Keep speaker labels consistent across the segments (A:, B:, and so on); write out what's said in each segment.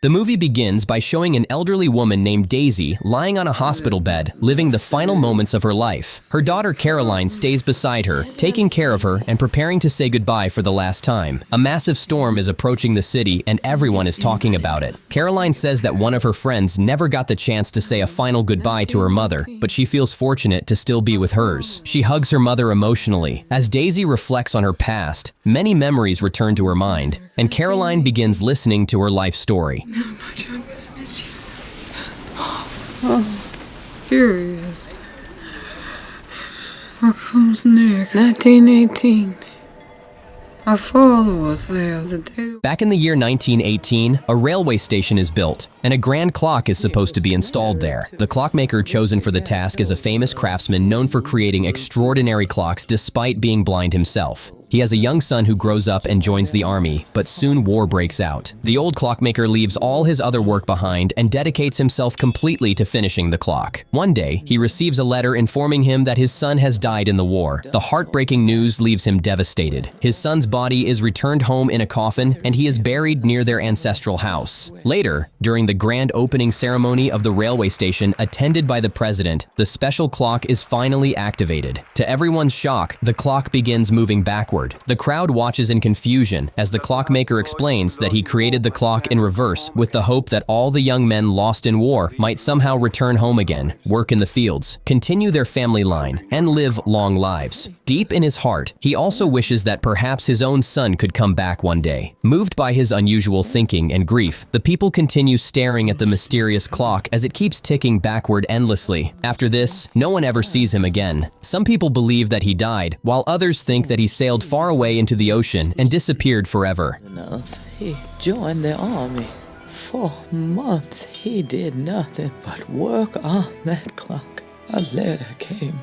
A: The movie begins by showing an elderly woman named Daisy lying on a hospital bed, living the final moments of her life. Her daughter Caroline stays beside her, taking care of her and preparing to say goodbye for the last time. A massive storm is approaching the city and everyone is talking about it. Caroline says that one of her friends never got the chance to say a final goodbye to her mother, but she feels fortunate to still be with hers. She hugs her mother emotionally. As Daisy reflects on her past, many memories return to her mind, and Caroline begins listening to her life story.
B: How much I'm gonna miss you, son. Oh, here he is. What comes next? 1918. Our father was there the day.
A: Back in the year 1918, a railway station is built, and a grand clock is supposed to be installed there. The clockmaker chosen for the task is a famous craftsman known for creating extraordinary clocks despite being blind himself. He has a young son who grows up and joins the army, but soon war breaks out. The old clockmaker leaves all his other work behind and dedicates himself completely to finishing the clock. One day, he receives a letter informing him that his son has died in the war. The heartbreaking news leaves him devastated. His son's body is returned home in a coffin, and he is buried near their ancestral house. Later, during the grand opening ceremony of the railway station attended by the president, the special clock is finally activated. To everyone's shock, the clock begins moving backward. The crowd watches in confusion as the clockmaker explains that he created the clock in reverse with the hope that all the young men lost in war might somehow return home again, work in the fields, continue their family line, and live long lives. Deep in his heart, he also wishes that perhaps his own son could come back one day. Moved by his unusual thinking and grief, the people continue staring at the mysterious clock as it keeps ticking backward endlessly. After this, no one ever sees him again. Some people believe that he died, while others think that he sailed far away into the ocean and disappeared forever.
C: He joined the army. For months he did nothing but work on that clock. A letter came.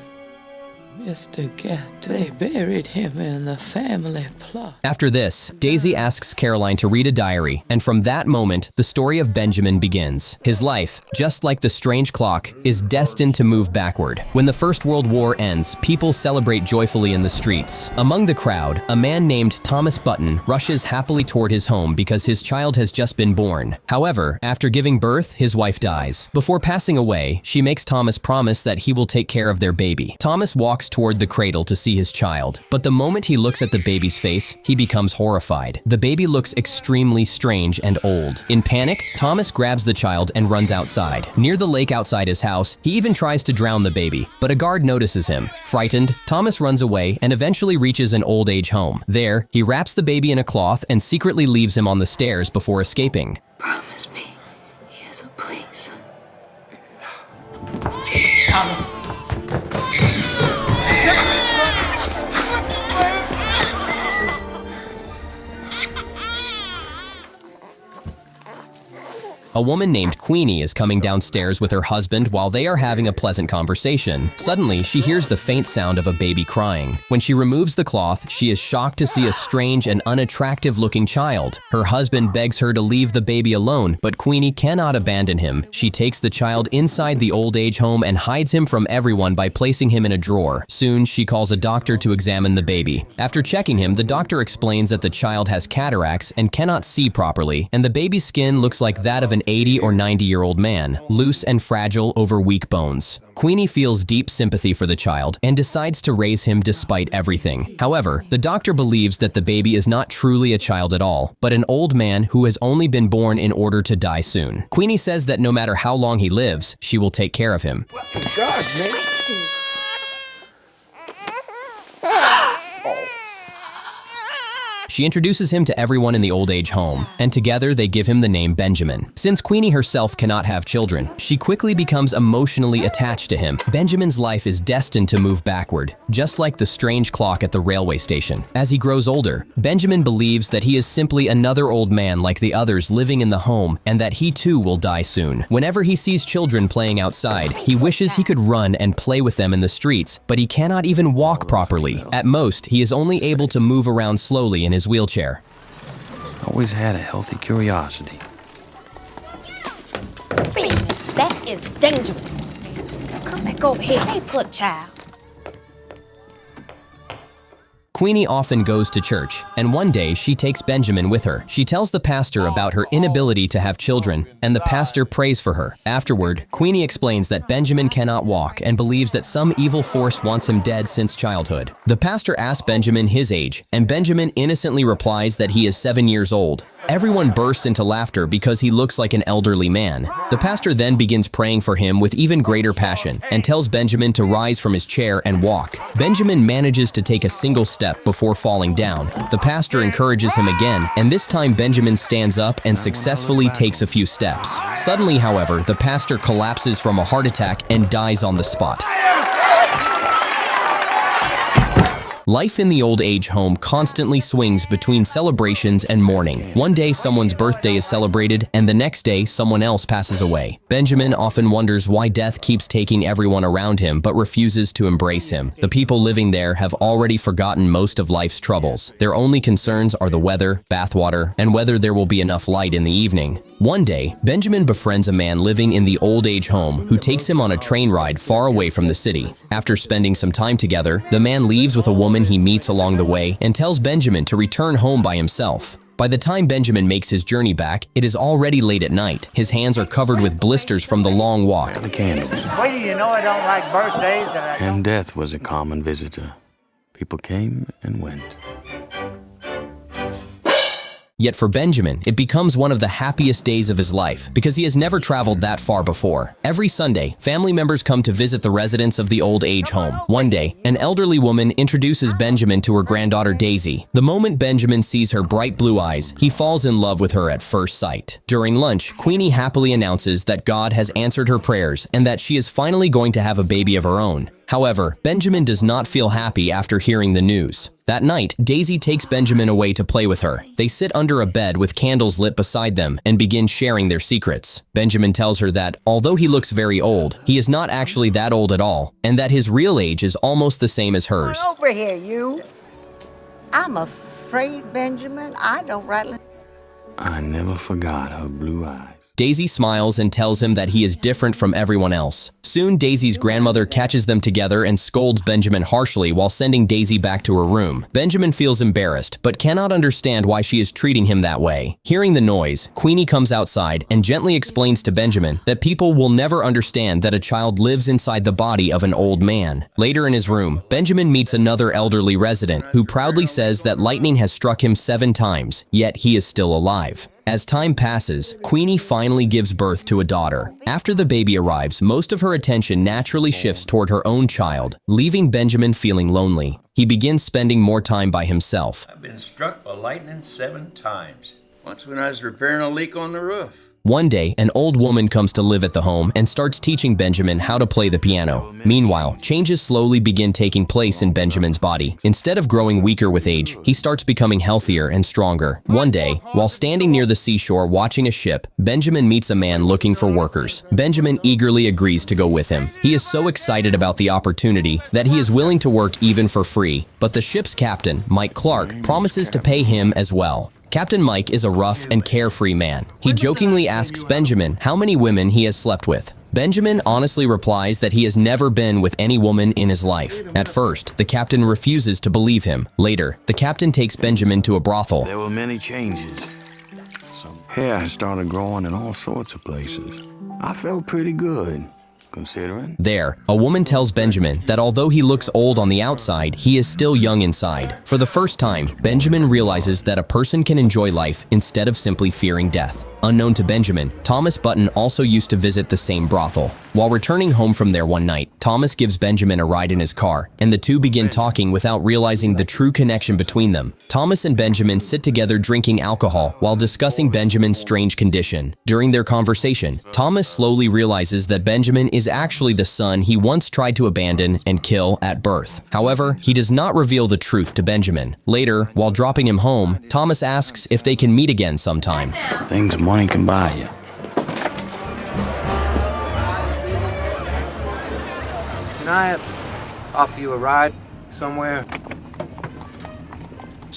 C: Mr. Gatt, they buried him in the family plot.
A: After this, Daisy asks Caroline to read a diary, and from that moment, the story of Benjamin begins. His life, just like the strange clock, is destined to move backward. When the First World War ends, people celebrate joyfully in the streets. Among the crowd, a man named Thomas Button rushes happily toward his home because his child has just been born. However, after giving birth, his wife dies. Before passing away, she makes Thomas promise that he will take care of their baby. Thomas walks toward the cradle to see his child, but the moment he looks at the baby's face, he becomes horrified. The baby looks extremely strange and old. In panic, Thomas grabs the child and runs outside. Near the lake outside his house, he even tries to drown the baby, but a guard notices him. Frightened, Thomas runs away and eventually reaches an old age home. There, he wraps the baby in a cloth and secretly leaves him on the stairs before escaping.
B: Promise me, he has a place.
C: Thomas.
A: A woman named Queenie is coming downstairs with her husband while they are having a pleasant conversation. Suddenly, she hears the faint sound of a baby crying. When she removes the cloth, she is shocked to see a strange and unattractive-looking child. Her husband begs her to leave the baby alone, but Queenie cannot abandon him. She takes the child inside the old age home and hides him from everyone by placing him in a drawer. Soon, she calls a doctor to examine the baby. After checking him, the doctor explains that the child has cataracts and cannot see properly, and the baby's skin looks like that of an 80 or 90-year-old man, loose and fragile over weak bones. Queenie feels deep sympathy for the child and decides to raise him despite everything. However, the doctor believes that the baby is not truly a child at all, but an old man who has only been born in order to die soon. Queenie says that no matter how long he lives, she will take care of him.
D: God, man.
A: She introduces him to everyone in the old age home, and together they give him the name Benjamin. Since Queenie herself cannot have children, she quickly becomes emotionally attached to him. Benjamin's life is destined to move backward, just like the strange clock at the railway station. As he grows older, Benjamin believes that he is simply another old man like the others living in the home, and that he too will die soon. Whenever he sees children playing outside, he wishes he could run and play with them in the streets, but he cannot even walk properly. At most, he is only able to move around slowly in his wheelchair.
E: Always had a healthy curiosity.
F: That is dangerous. Now come back over here. Hey, put child.
A: Queenie often goes to church, and one day she takes Benjamin with her. She tells the pastor about her inability to have children, and the pastor prays for her. Afterward, Queenie explains that Benjamin cannot walk and believes that some evil force wants him dead since childhood. The pastor asks Benjamin his age, and Benjamin innocently replies that he is 7 years old. Everyone bursts into laughter because he looks like an elderly man. The pastor then begins praying for him with even greater passion and tells Benjamin to rise from his chair and walk. Benjamin manages to take a single step before falling down. The pastor encourages him again, and this time Benjamin stands up and successfully takes a few steps. Suddenly, however, the pastor collapses from a heart attack and dies on the spot. Life in the old age home constantly swings between celebrations and mourning. One day someone's birthday is celebrated, and the next day someone else passes away. Benjamin often wonders why death keeps taking everyone around him but refuses to embrace him. The people living there have already forgotten most of life's troubles. Their only concerns are the weather, bathwater, and whether there will be enough light in the evening. One day, Benjamin befriends a man living in the old age home who takes him on a train ride far away from the city. After spending some time together, the man leaves with a woman he meets along the way and tells Benjamin to return home by himself. By the time Benjamin makes his journey back, it is already late at night. His hands are covered with blisters from the long walk.
E: The candles.
D: Wait till you know I don't like birthdays.
E: And death was a common visitor. People came and went.
A: Yet for Benjamin, it becomes one of the happiest days of his life because he has never traveled that far before. Every Sunday, family members come to visit the residents of the old age home. One day, an elderly woman introduces Benjamin to her granddaughter Daisy. The moment Benjamin sees her bright blue eyes, he falls in love with her at first sight. During lunch, Queenie happily announces that God has answered her prayers and that she is finally going to have a baby of her own. However, Benjamin does not feel happy after hearing the news. That night, Daisy takes Benjamin away to play with her. They sit under a bed with candles lit beside them and begin sharing their secrets. Benjamin tells her that, although he looks very old, he is not actually that old at all, and that his real age is almost the same as hers.
D: Come over here, you. I'm afraid, Benjamin, I don't rattle.
E: I never forgot her blue eyes.
A: Daisy smiles and tells him that he is different from everyone else. Soon, Daisy's grandmother catches them together and scolds Benjamin harshly while sending Daisy back to her room. Benjamin feels embarrassed, but cannot understand why she is treating him that way. Hearing the noise, Queenie comes outside and gently explains to Benjamin that people will never understand that a child lives inside the body of an old man. Later in his room, Benjamin meets another elderly resident who proudly says that lightning has struck him 7 times, yet he is still alive. As time passes, Queenie finally gives birth to a daughter. After the baby arrives, most of her attention naturally shifts toward her own child, leaving Benjamin feeling lonely. He begins spending more time by himself.
G: I've been struck by lightning 7 times. Once when I was repairing a leak on the roof.
A: One day, an old woman comes to live at the home and starts teaching Benjamin how to play the piano. Meanwhile, changes slowly begin taking place in Benjamin's body. Instead of growing weaker with age, he starts becoming healthier and stronger. One day, while standing near the seashore watching a ship, Benjamin meets a man looking for workers. Benjamin eagerly agrees to go with him. He is so excited about the opportunity that he is willing to work even for free. But the ship's captain, Mike Clark, promises to pay him as well. Captain Mike is a rough and carefree man. He jokingly asks Benjamin how many women he has slept with. Benjamin honestly replies that he has never been with any woman in his life. At first, the captain refuses to believe him. Later, the captain takes Benjamin to a brothel.
E: There were many changes. Some hair started growing in all sorts of places. I felt pretty good, considering.
A: There, a woman tells Benjamin that although he looks old on the outside, he is still young inside. For the first time, Benjamin realizes that a person can enjoy life instead of simply fearing death. Unknown to Benjamin, Thomas Button also used to visit the same brothel. While returning home from there one night, Thomas gives Benjamin a ride in his car, and the two begin talking without realizing the true connection between them. Thomas and Benjamin sit together drinking alcohol while discussing Benjamin's strange condition. During their conversation, Thomas slowly realizes that Benjamin is actually the son he once tried to abandon and kill at birth. However, he does not reveal the truth to Benjamin. Later, while dropping him home, Thomas asks if they can meet again sometime.
E: Things money can buy you.
H: Can I offer you a ride somewhere?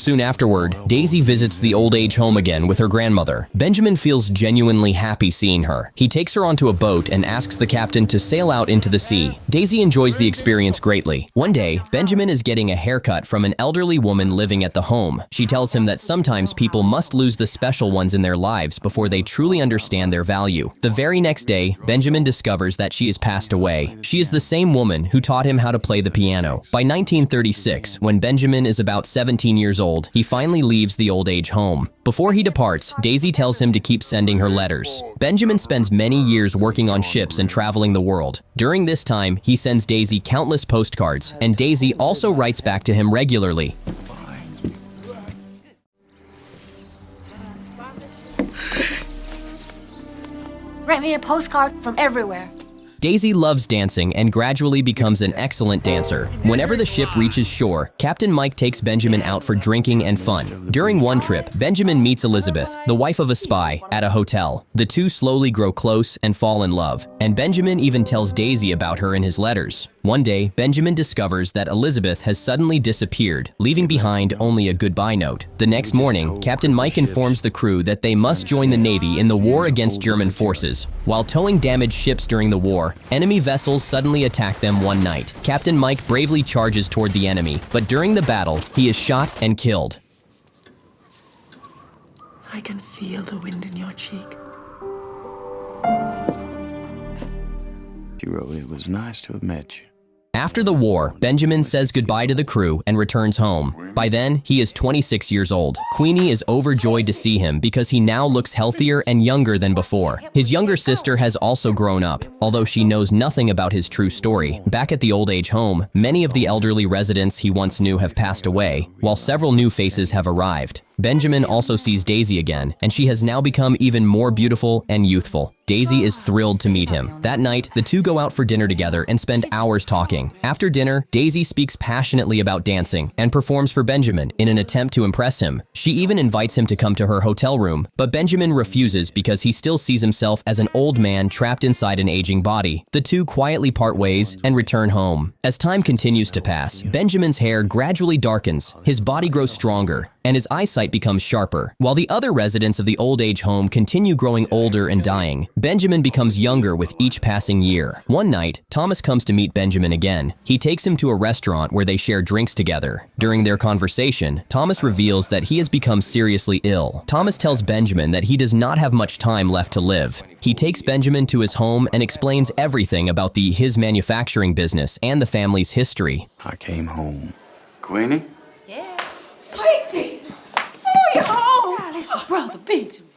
A: Soon afterward, Daisy visits the old age home again with her grandmother. Benjamin feels genuinely happy seeing her. He takes her onto a boat and asks the captain to sail out into the sea. Daisy enjoys the experience greatly. One day, Benjamin is getting a haircut from an elderly woman living at the home. She tells him that sometimes people must lose the special ones in their lives before they truly understand their value. The very next day, Benjamin discovers that she has passed away. She is the same woman who taught him how to play the piano. By 1936, when Benjamin is about 17 years old, he finally leaves the old age home. Before he departs, Daisy tells him to keep sending her letters. Benjamin spends many years working on ships and traveling the world. During this time, he sends Daisy countless postcards, and Daisy also writes back to him regularly.
F: Write me a postcard from everywhere.
A: Daisy loves dancing and gradually becomes an excellent dancer. Whenever the ship reaches shore, Captain Mike takes Benjamin out for drinking and fun. During one trip, Benjamin meets Elizabeth, the wife of a spy, at a hotel. The two slowly grow close and fall in love, and Benjamin even tells Daisy about her in his letters. One day, Benjamin discovers that Elizabeth has suddenly disappeared, leaving behind only a goodbye note. The next morning, Captain Mike informs the crew that they must join the Navy in the war against German forces. While towing damaged ships during the war, enemy vessels suddenly attack them one night. Captain Mike bravely charges toward the enemy, but during the battle, he is shot and killed.
H: I can feel the wind in your cheek.
E: She wrote, "It was nice to have met you."
A: After the war, Benjamin says goodbye to the crew and returns home. By then, he is 26 years old. Queenie is overjoyed to see him because he now looks healthier and younger than before. His younger sister has also grown up, although she knows nothing about his true story. Back at the old age home, many of the elderly residents he once knew have passed away, while several new faces have arrived. Benjamin also sees Daisy again, and she has now become even more beautiful and youthful. Daisy is thrilled to meet him. That night, the two go out for dinner together and spend hours talking. After dinner, Daisy speaks passionately about dancing and performs for Benjamin in an attempt to impress him. She even invites him to come to her hotel room, but Benjamin refuses because he still sees himself as an old man trapped inside an aging body. The two quietly part ways and return home. As time continues to pass, Benjamin's hair gradually darkens, his body grows stronger, and his eyesight becomes sharper. While the other residents of the old age home continue growing older and dying, Benjamin becomes younger with each passing year. One night, Thomas comes to meet Benjamin again. He takes him to a restaurant where they share drinks together. During their conversation, Thomas reveals that he has become seriously ill. Thomas tells Benjamin that he does not have much time left to live. He takes Benjamin to his home and explains everything about his manufacturing business and the family's history.
E: I came home.
G: Queenie?
H: Sweet Jesus! Oh, you're home! God, it's your brother, Benjamin.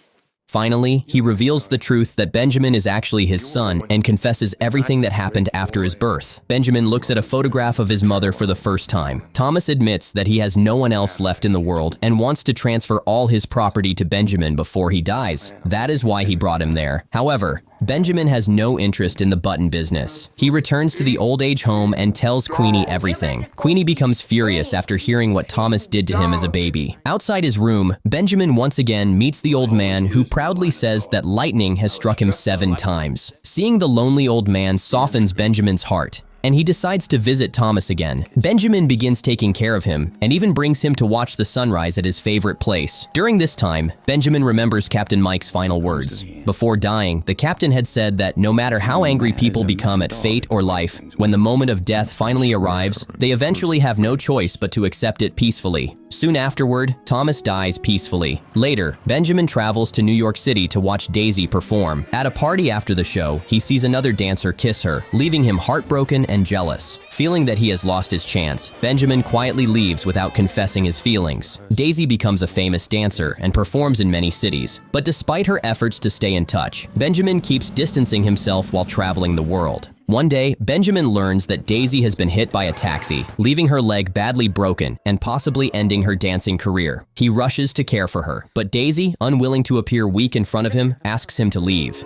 A: Finally, he reveals the truth that Benjamin is actually his son and confesses everything that happened after his birth. Benjamin looks at a photograph of his mother for the first time. Thomas admits that he has no one else left in the world and wants to transfer all his property to Benjamin before he dies. That is why he brought him there. However, Benjamin has no interest in the button business. He returns to the old age home and tells Queenie everything. Queenie becomes furious after hearing what Thomas did to him as a baby. Outside his room, Benjamin once again meets the old man who proudly says that lightning has struck him 7 times. Seeing the lonely old man softens Benjamin's heart, and he decides to visit Thomas again. Benjamin begins taking care of him and even brings him to watch the sunrise at his favorite place. During this time, Benjamin remembers Captain Mike's final words. Before dying, the captain had said that no matter how angry people become at fate or life, when the moment of death finally arrives, they eventually have no choice but to accept it peacefully. Soon afterward, Thomas dies peacefully. Later, Benjamin travels to New York City to watch Daisy perform. At a party after the show, he sees another dancer kiss her, leaving him heartbroken and jealous. Feeling that he has lost his chance, Benjamin quietly leaves without confessing his feelings. Daisy becomes a famous dancer and performs in many cities, but despite her efforts to stay in touch, Benjamin keeps distancing himself while traveling the world. One day, Benjamin learns that Daisy has been hit by a taxi, leaving her leg badly broken and possibly ending her dancing career. He rushes to care for her, but Daisy, unwilling to appear weak in front of him, asks him to leave.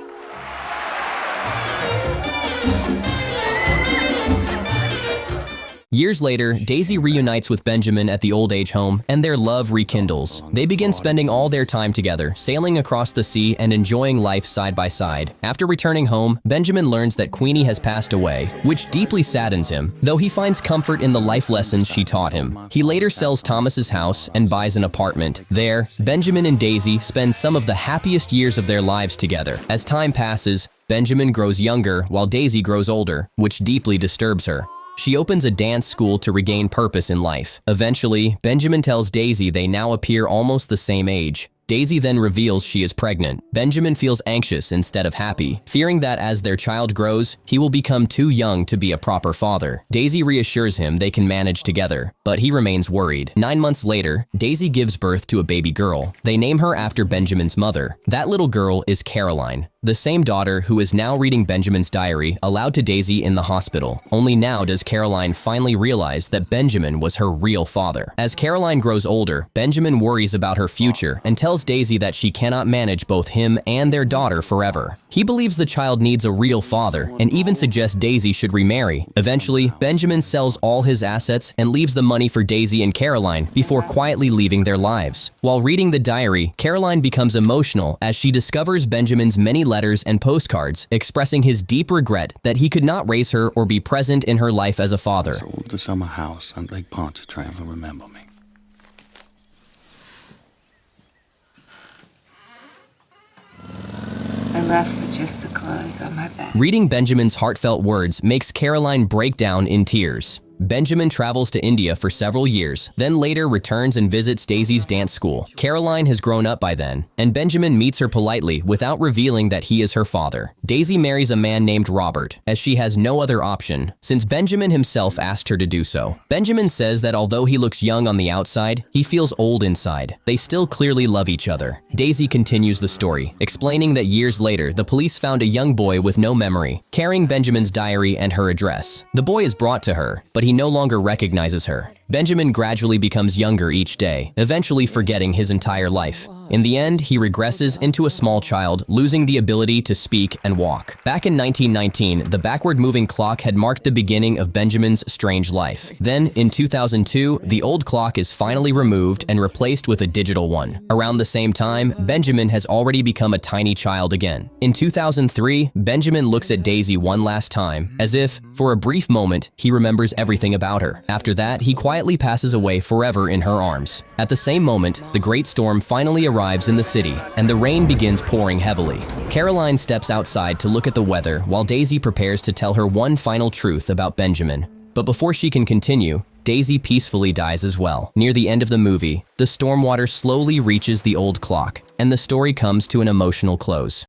A: Years later, Daisy reunites with Benjamin at the old age home, and their love rekindles. They begin spending all their time together, sailing across the sea and enjoying life side by side. After returning home, Benjamin learns that Queenie has passed away, which deeply saddens him, though he finds comfort in the life lessons she taught him. He later sells Thomas's house and buys an apartment. There, Benjamin and Daisy spend some of the happiest years of their lives together. As time passes, Benjamin grows younger while Daisy grows older, which deeply disturbs her. She opens a dance school to regain purpose in life. Eventually, Benjamin tells Daisy they now appear almost the same age. Daisy then reveals she is pregnant. Benjamin feels anxious instead of happy, fearing that as their child grows, he will become too young to be a proper father. Daisy reassures him they can manage together, but he remains worried. 9 months later, Daisy gives birth to a baby girl. They name her after Benjamin's mother. That little girl is Caroline, the same daughter who is now reading Benjamin's diary aloud to Daisy in the hospital. Only now does Caroline finally realize that Benjamin was her real father. As Caroline grows older, Benjamin worries about her future and tells Daisy that she cannot manage both him and their daughter forever. He believes the child needs a real father and even suggests Daisy should remarry. Eventually, Benjamin sells all his assets and leaves the money for Daisy and Caroline before quietly leaving their lives. While reading the diary, Caroline becomes emotional as she discovers Benjamin's many letters and postcards expressing his deep regret that he could not raise her or be present in her life as a father.
E: Sold the summer house on Lake Pontchartrain, if you remember me.
B: I left with just the clothes on my back.
A: Reading Benjamin's heartfelt words makes Caroline break down in tears. Benjamin travels to India for several years, then later returns and visits Daisy's dance school. Caroline has grown up by then, and Benjamin meets her politely without revealing that he is her father. Daisy marries a man named Robert, as she has no other option, since Benjamin himself asked her to do so. Benjamin says that although he looks young on the outside, he feels old inside. They still clearly love each other. Daisy continues the story, explaining that years later, the police found a young boy with no memory, carrying Benjamin's diary and her address. The boy is brought to her, but he no longer recognizes her. Benjamin gradually becomes younger each day, eventually forgetting his entire life. In the end, he regresses into a small child, losing the ability to speak and walk. Back in 1919, the backward-moving clock had marked the beginning of Benjamin's strange life. Then, in 2002, the old clock is finally removed and replaced with a digital one. Around the same time, Benjamin has already become a tiny child again. In 2003, Benjamin looks at Daisy one last time, as if, for a brief moment, he remembers everything about her. After that, he quietly passes away forever in her arms. At the same moment, the great storm finally arrives in the city, and the rain begins pouring heavily. Caroline steps outside to look at the weather while Daisy prepares to tell her one final truth about Benjamin. But before she can continue, Daisy peacefully dies as well. Near the end of the movie, the stormwater slowly reaches the old clock, and the story comes to an emotional close.